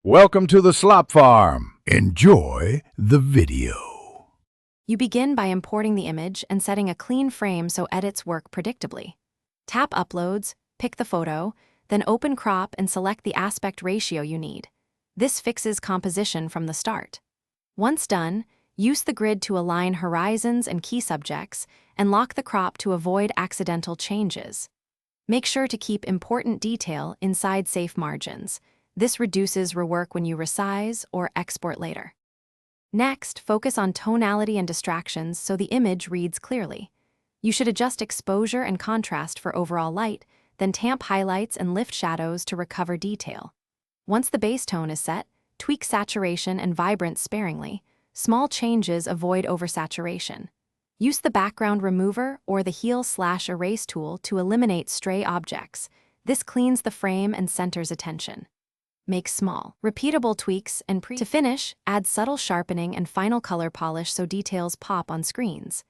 Welcome to the Slop Farm. Enjoy the video. You begin by importing the image and setting a clean frame so edits work predictably. Tap Uploads, pick the photo, then open Crop and select the aspect ratio you need. This fixes composition from the start. Once done, use the grid to align horizons and key subjects and lock the crop to avoid accidental changes. Make sure to keep important detail inside safe margins. This reduces rework when you resize or export later. Next, focus on tonality and distractions so the image reads clearly. You should adjust exposure and contrast for overall light, then tamp highlights and lift shadows to recover detail. Once the base tone is set, tweak saturation and vibrance sparingly. Small changes avoid oversaturation. Use the background remover or the heal/erase tool to eliminate stray objects. This cleans the frame and centers attention. Make small, repeatable tweaks and to finish, add subtle sharpening and final color polish so details pop on screens.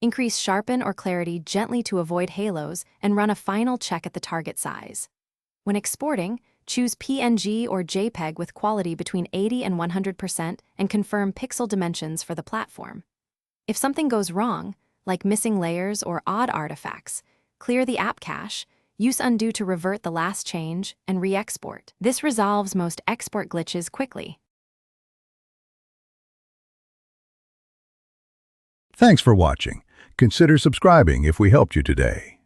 Increase sharpen or clarity gently to avoid halos and run a final check at the target size. When exporting, choose PNG or JPEG with quality between 80 and 100% and confirm pixel dimensions for the platform. If something goes wrong, like missing layers or odd artifacts, clear the app cache, use undo to revert the last change, and re-export. This resolves most export glitches quickly. Thanks for watching. Consider subscribing if we helped you today.